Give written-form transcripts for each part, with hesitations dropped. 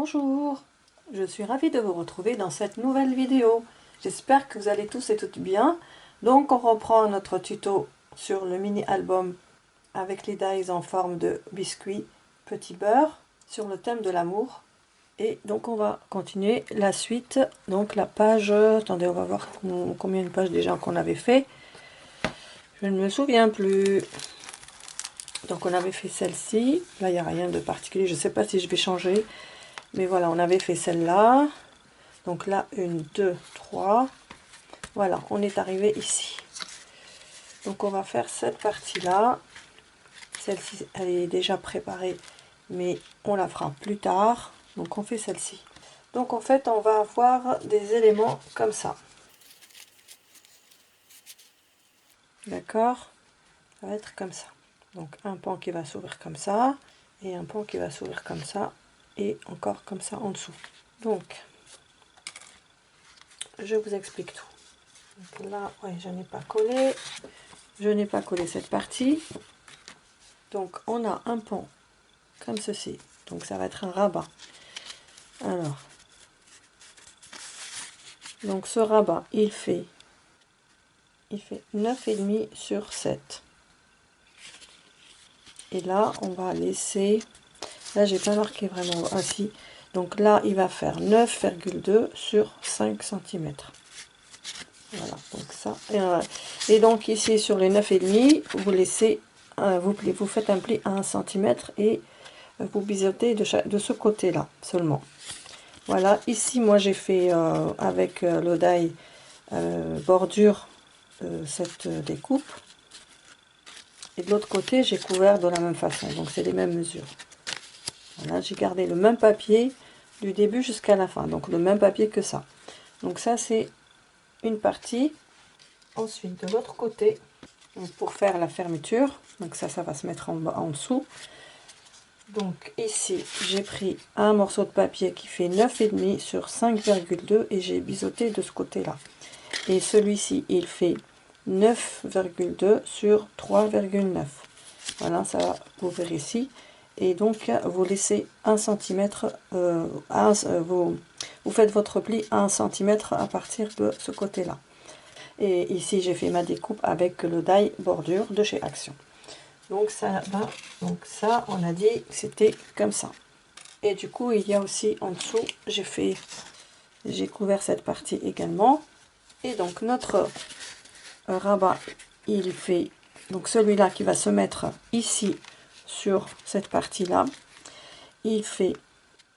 Bonjour, je suis ravie de vous retrouver dans cette nouvelle vidéo. J'espère que vous allez tous et toutes bien. Donc on reprend notre tuto sur le mini album avec les dies en forme de biscuit petit beurre sur le thème de l'amour. Et donc on va continuer la suite, donc la page, attendez on va voir combien de pages déjà qu'on avait fait. Je ne me souviens plus. Donc on avait fait celle-ci, là il n'y a rien de particulier, je ne sais pas si je vais changer. Mais voilà, on avait fait celle-là. Donc là, 1, 2, 3. Voilà, on est arrivé ici. Donc on va faire cette partie-là. Celle-ci, elle est déjà préparée, mais on la fera plus tard. Donc on fait celle-ci. Donc en fait, on va avoir des éléments comme ça. D'accord? Ça va être comme ça. Donc un pan qui va s'ouvrir comme ça. Et un pan qui va s'ouvrir comme ça. Et encore comme ça en dessous. Donc, je vous explique tout. Donc là, ouais, je n'ai pas collé. Je n'ai pas collé cette partie. Donc, on a un pan comme ceci. Donc, ça va être un rabat. Alors, donc ce rabat, il fait 9,5 sur 7. Et là, on va laisser... Là, j'ai pas marqué vraiment ainsi. Donc là, il va faire 9,2 sur 5 cm. Voilà, donc ça. Et donc ici, sur les 9,5, vous laissez, vous faites un pli à 1 cm et vous biseautez de ce côté-là seulement. Voilà, ici, moi, j'ai fait avec le die bordure cette découpe. Et de l'autre côté, j'ai couvert de la même façon. Donc, c'est les mêmes mesures. Voilà, j'ai gardé le même papier du début jusqu'à la fin. Donc, le même papier que ça. Donc, ça, c'est une partie. Ensuite, de l'autre côté, pour faire la fermeture, donc ça va se mettre en dessous. Donc, ici, j'ai pris un morceau de papier qui fait 9,5 sur 5,2 et j'ai biseauté de ce côté-là. Et celui-ci, il fait 9,2 sur 3,9. Voilà, ça va ouvrir ici. Et donc, vous laissez 1 cm, vous faites votre pli à 1 cm à partir de ce côté-là. Et ici, j'ai fait ma découpe avec le die bordure de chez Action. Donc, ça va. Donc, ça, on a dit que c'était comme ça. Et du coup, il y a aussi en dessous, j'ai couvert cette partie également. Et donc, notre rabat, il fait, donc celui-là qui va se mettre ici sur cette partie-là, il fait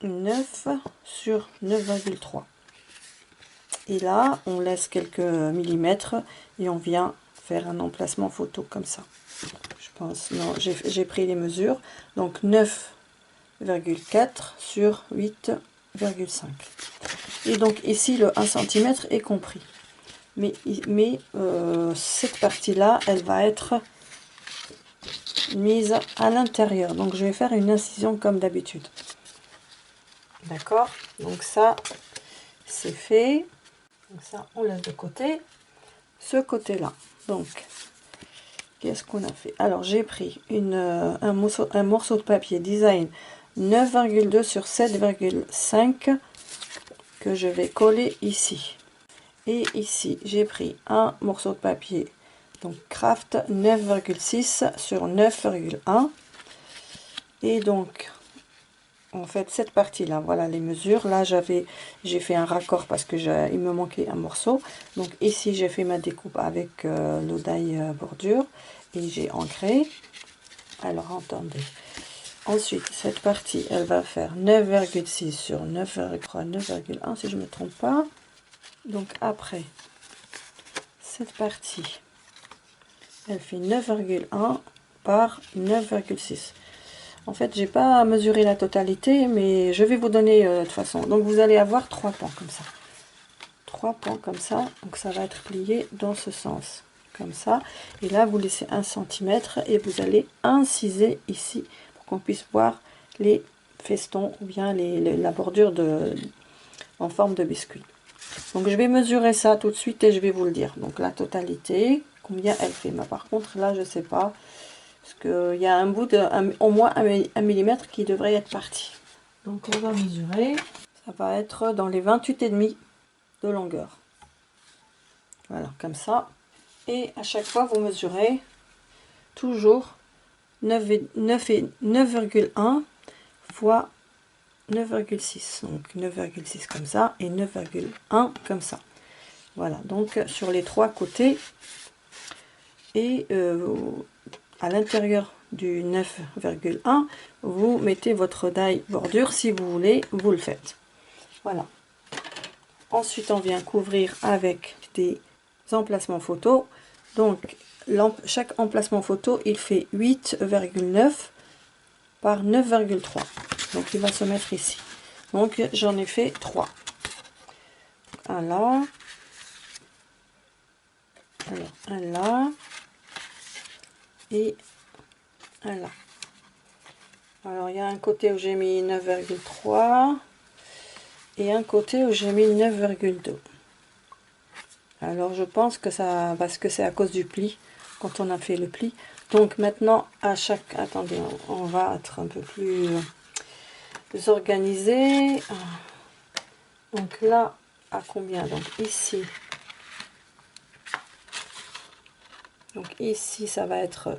9 sur 9,3. Et là, on laisse quelques millimètres et on vient faire un emplacement photo comme ça. Je pense, non, j'ai pris les mesures. Donc 9,4 sur 8,5. Et donc ici, le 1 cm est compris. Mais cette partie-là, elle va être mise à l'intérieur. Donc je vais faire une incision comme d'habitude. D'accord? Donc ça, c'est fait. Donc ça, on laisse de côté. Ce côté-là. Donc, qu'est-ce qu'on a fait? Alors, j'ai pris un morceau de papier design 9,2 sur 7,5 que je vais coller ici. Et ici, j'ai pris un morceau de papier, donc Craft 9,6 sur 9,1. Et donc, en fait, cette partie-là, voilà les mesures. Là, j'ai fait un raccord parce que il me manquait un morceau. Donc ici, j'ai fait ma découpe avec le die bordure et j'ai ancré. Alors, attendez. Ensuite, cette partie, elle va faire 9,6 sur 9,1 si je ne me trompe pas. Donc après, cette partie, elle fait 9,1 par 9,6. En fait, j'ai pas mesuré la totalité, mais je vais vous donner de toute façon. Donc, vous allez avoir 3 pans comme ça. 3 pans comme ça. Donc, ça va être plié dans ce sens. Comme ça. Et là, vous laissez 1 cm et vous allez inciser ici pour qu'on puisse voir les festons ou bien la bordure en forme de biscuit. Donc, je vais mesurer ça tout de suite et je vais vous le dire. Donc, la totalité, combien elle fait. Mais par contre, là, je sais pas. Parce qu'il y a un bout de au moins 1 mm qui devrait être parti. Donc on va mesurer, ça va être dans les 28,5 de longueur. Voilà, comme ça. Et à chaque fois, vous mesurez toujours 9,1 fois 9,6. Donc 9,6 comme ça et 9,1 comme ça. Voilà, donc sur les trois côtés. Et à l'intérieur du 9,1, vous mettez votre die bordure. Si vous voulez, vous le faites. Voilà. Ensuite, on vient couvrir avec des emplacements photo. Donc, chaque emplacement photo, il fait 8,9 par 9,3. Donc, il va se mettre ici. Donc, j'en ai fait 3. Un là. Alors, un là. Et un là. Alors, il y a un côté où j'ai mis 9,3 et un côté où j'ai mis 9,2. Alors, je pense que ça, parce que c'est à cause du pli, quand on a fait le pli. Donc, maintenant, à chaque... Attendez, on va être un peu plus organisé. Donc là, à combien? Donc ici. Donc ici, ça va être...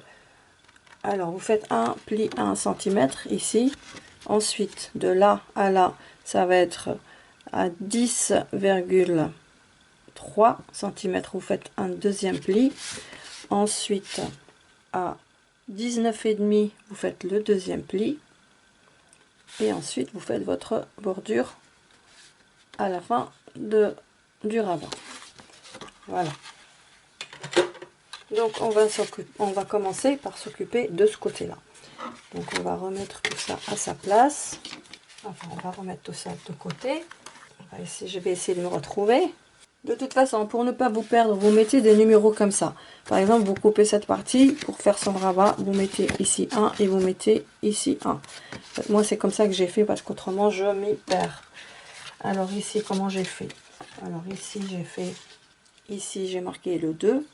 Alors, vous faites un pli à 1 cm ici. Ensuite, de là à là, ça va être à 10,3 cm. Vous faites un deuxième pli. Ensuite, à 19,5, vous faites le deuxième pli. Et ensuite, vous faites votre bordure à la fin du rabat. Voilà. Donc, on va commencer par s'occuper de ce côté-là. Donc on va remettre tout ça à sa place. Enfin, on va remettre tout ça de côté. Je vais essayer de me retrouver. De toute façon, pour ne pas vous perdre, vous mettez des numéros comme ça. Par exemple, vous coupez cette partie. Pour faire son rabat, vous mettez ici 1 et vous mettez ici 1. Moi, c'est comme ça que j'ai fait parce qu'autrement, je m'y perds. Alors ici, comment j'ai fait? Alors ici, j'ai fait... Ici, j'ai marqué le 2.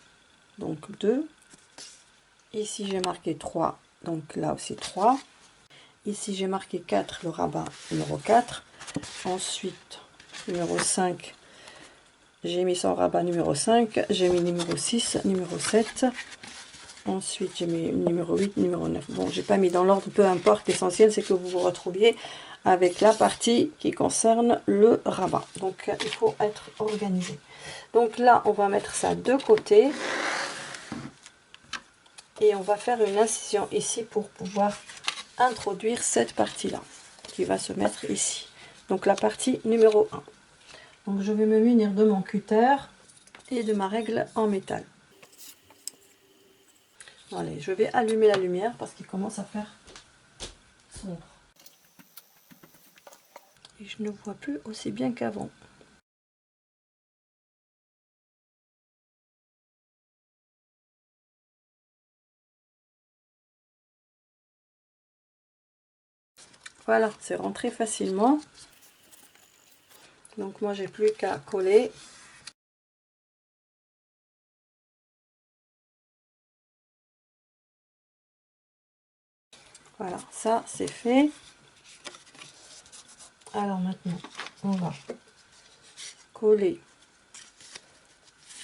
Donc 2. Ici, j'ai marqué 3. Donc là aussi 3. Ici, j'ai marqué 4, le rabat numéro 4. Ensuite, numéro 5, j'ai mis son rabat numéro 5. J'ai mis numéro 6, numéro 7. Ensuite, j'ai mis numéro 8, numéro 9. Bon, j'ai pas mis dans l'ordre, peu importe. L'essentiel, c'est que vous vous retrouviez avec la partie qui concerne le rabat. Donc, il faut être organisé. Donc là, on va mettre ça de côté. Et on va faire une incision ici pour pouvoir introduire cette partie-là qui va se mettre ici. Donc la partie numéro 1. Donc je vais me munir de mon cutter et de ma règle en métal. Allez, je vais allumer la lumière parce qu'il commence à faire sombre. Et je ne vois plus aussi bien qu'avant. Voilà, c'est rentré facilement. Donc moi j'ai plus qu'à coller. Voilà, ça c'est fait. Alors maintenant, on va coller.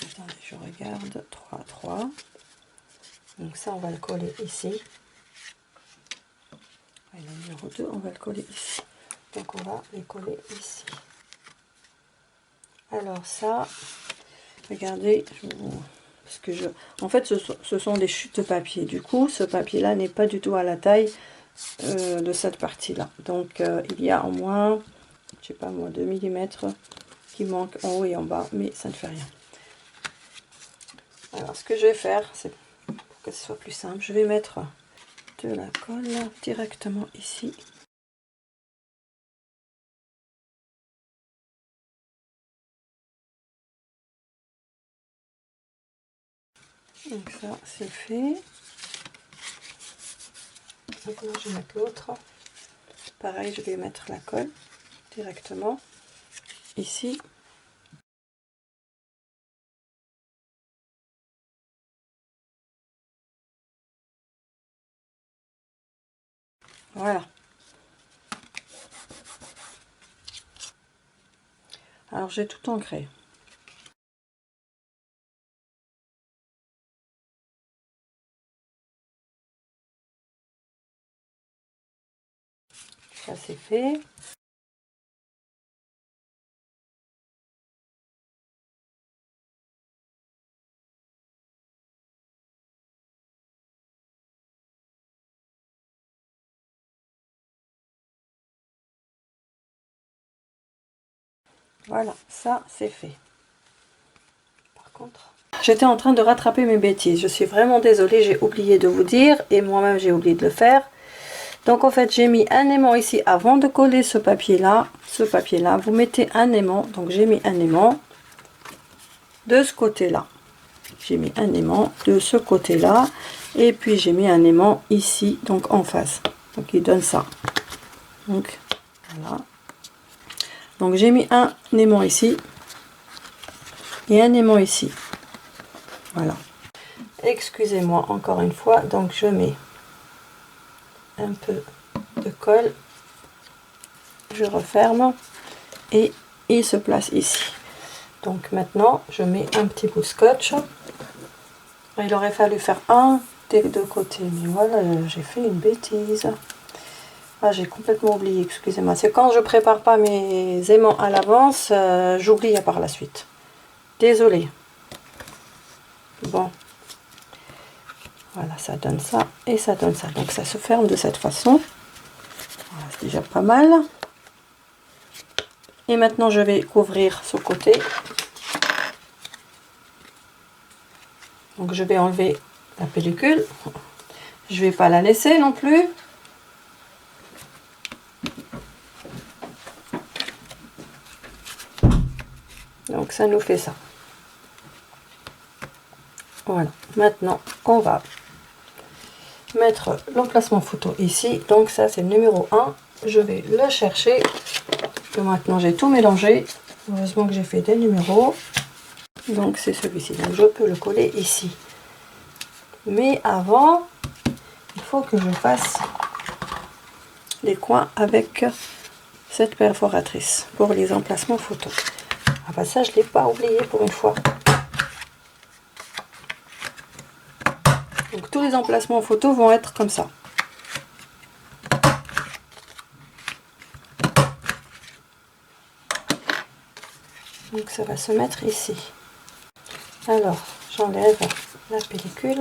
Attendez, je regarde. 3, 3. Donc ça, on va le coller ici. Et le numéro 2, on va le coller ici. Donc on va les coller ici. Alors ça, regardez, parce que en fait, ce sont des chutes de papier. Du coup, ce papier-là n'est pas du tout à la taille de cette partie-là. Donc il y a au moins, je sais pas moi, 2 mm qui manquent en haut et en bas, mais ça ne fait rien. Alors ce que je vais faire, c'est pour que ce soit plus simple, je vais mettre de la colle directement ici. Donc ça c'est fait. Maintenant je vais mettre l'autre. Pareil, je vais mettre la colle directement ici. Voilà. Alors j'ai tout ancré. Ça c'est fait. Voilà, ça c'est fait. Par contre, j'étais en train de rattraper mes bêtises. Je suis vraiment désolée, j'ai oublié de vous dire et moi-même j'ai oublié de le faire. Donc en fait, j'ai mis un aimant ici avant de coller ce papier-là. Vous mettez un aimant. Donc j'ai mis un aimant de ce côté-là. J'ai mis un aimant de ce côté-là et puis j'ai mis un aimant ici, donc en face. Donc il donne ça. Donc voilà. Donc j'ai mis un aimant ici et un aimant ici. Voilà. Excusez-moi encore une fois. Donc je mets un peu de colle. Je referme et il se place ici. Donc maintenant je mets un petit bout de scotch. Il aurait fallu faire un des deux côtés, mais voilà, j'ai fait une bêtise. Ah, j'ai complètement oublié, excusez-moi. C'est quand je prépare pas mes aimants à l'avance, j'oublie par la suite. Désolée. Bon. Voilà, ça donne ça et ça donne ça. Donc ça se ferme de cette façon. Voilà, c'est déjà pas mal. Et maintenant je vais couvrir ce côté. Donc je vais enlever la pellicule. Je vais pas la laisser non plus. Donc ça nous fait ça. Voilà. Maintenant on va mettre l'emplacement photo ici. Donc ça c'est le numéro 1. Je vais le chercher. Que maintenant j'ai tout mélangé. Heureusement que j'ai fait des numéros. Donc c'est celui-ci. Donc je peux le coller ici. Mais avant, il faut que je fasse les coins avec cette perforatrice pour les emplacements photo. Ah bah ça je l'ai pas oublié pour une fois. Donc tous les emplacements photo vont être comme ça. Donc ça va se mettre ici. Alors j'enlève la pellicule.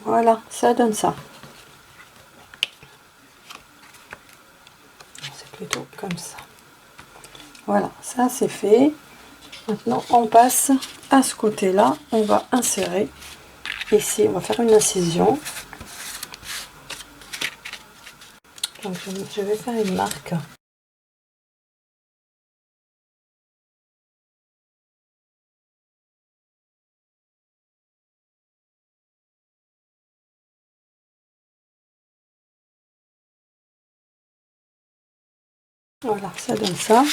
Voilà, ça donne ça. C'est plutôt comme ça. Voilà, ça c'est fait. Maintenant on passe à ce côté-là. On va insérer ici, on va faire une incision. Donc je vais faire une marque. Voilà, ça donne ça.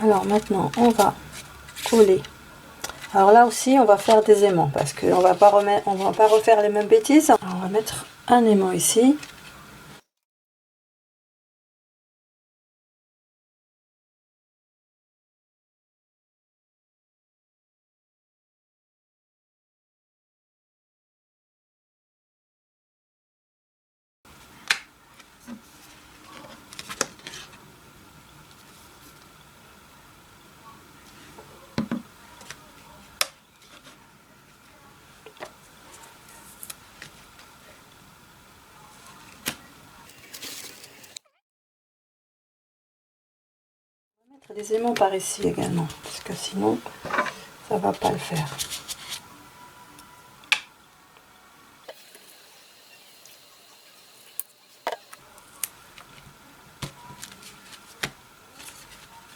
Alors maintenant on va coller. Alors là aussi on va faire des aimants parce qu'on va pas remettre, on va pas refaire les mêmes bêtises. Alors, on va mettre un aimant ici. Mettre des aimants par ici également parce que sinon ça va pas le faire.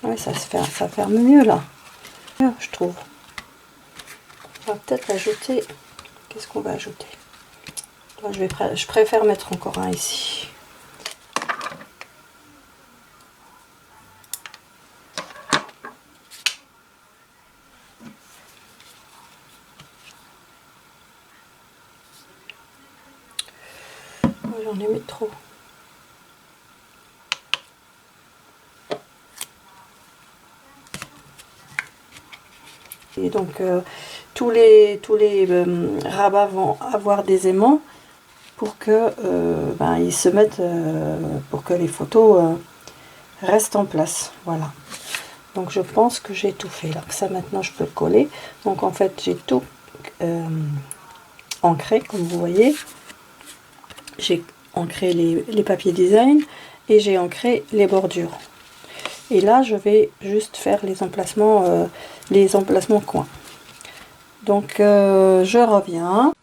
Oui, ça ça ferme mieux là, je trouve. On va peut-être ajouter. Qu'est-ce qu'on va ajouter? Moi, je préfère mettre encore un ici. j'en ai mis trop. Et donc tous les rabats vont avoir des aimants pour que ils se mettent pour que les photos restent en place. Voilà. Donc je pense que j'ai tout fait là. Ça maintenant je peux le coller. Donc en fait j'ai tout ancré comme vous voyez. J'ai ancré les papiers design et j'ai ancré les bordures. Et là je vais juste faire les emplacements coins. Donc je reviens.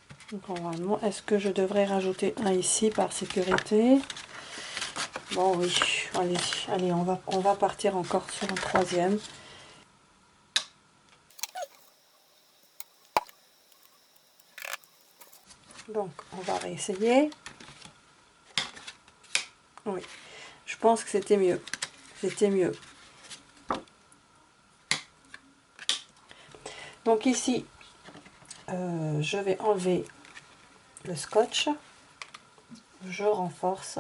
Normalement, est-ce que je devrais rajouter un ici par sécurité? Bon oui, allez, on va partir encore sur un troisième. Donc on va réessayer. Oui, je pense que c'était mieux. C'était mieux. Donc ici, je vais enlever le scotch. Je renforce.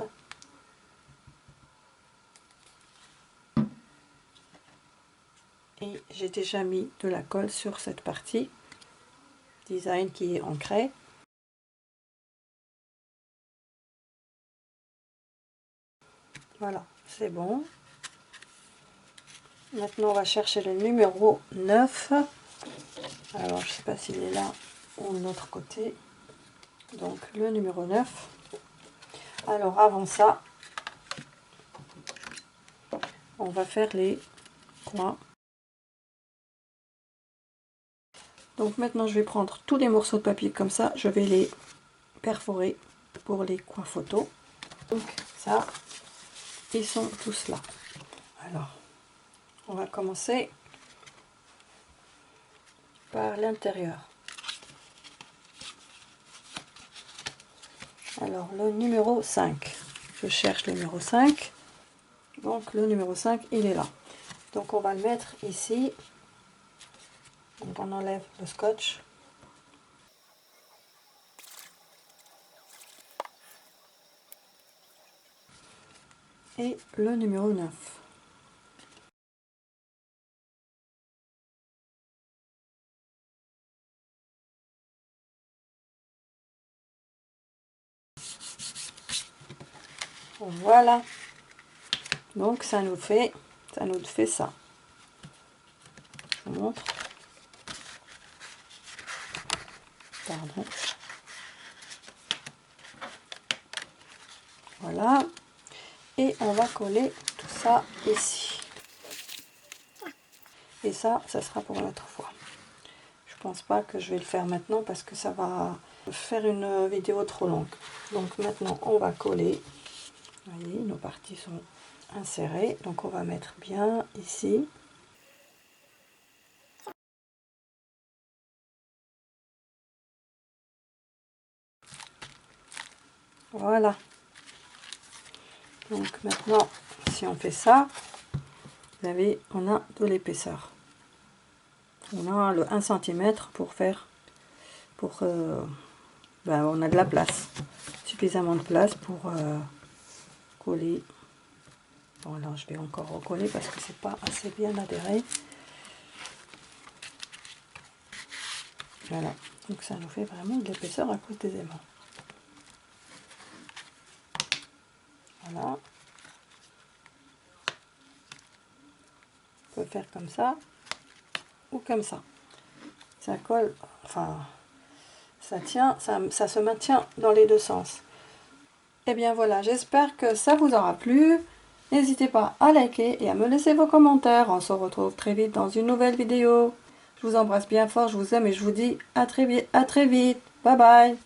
Et j'ai déjà mis de la colle sur cette partie design qui est ancrée. Voilà, c'est bon. Maintenant, on va chercher le numéro 9. Alors, je ne sais pas s'il est là ou de l'autre côté. Donc, le numéro 9. Alors, avant ça, on va faire les coins. Donc, maintenant, je vais prendre tous les morceaux de papier comme ça. Je vais les perforer pour les coins photos. Donc, ça, ils sont tous là. Alors, on va commencer par l'intérieur. Alors, le numéro 5. Je cherche le numéro 5. Donc, le numéro 5, il est là. Donc, on va le mettre ici. Donc, on enlève le scotch. Et le numéro 9. Voilà. Donc, ça nous fait ça. Je vous montre. Pardon. Voilà. Et on va coller tout ça ici. Et ça sera pour une autre fois. Je pense pas que je vais le faire maintenant parce que ça va faire une vidéo trop longue. Donc maintenant, on va coller. Vous voyez, nos parties sont insérées. Donc on va mettre bien ici. Voilà. Donc maintenant, si on fait ça, vous avez, on a de l'épaisseur. On a le 1 cm pour faire, on a de la place, suffisamment de place pour coller. Bon, là je vais encore recoller parce que c'est pas assez bien adhéré. Voilà, donc ça nous fait vraiment de l'épaisseur à cause des aimants. Voilà. On peut faire comme ça ou comme ça. Ça colle, enfin, ça tient, ça se maintient dans les deux sens. Et bien voilà, j'espère que ça vous aura plu. N'hésitez pas à liker et à me laisser vos commentaires. On se retrouve très vite dans une nouvelle vidéo. Je vous embrasse bien fort, je vous aime et je vous dis à très vite. Bye bye.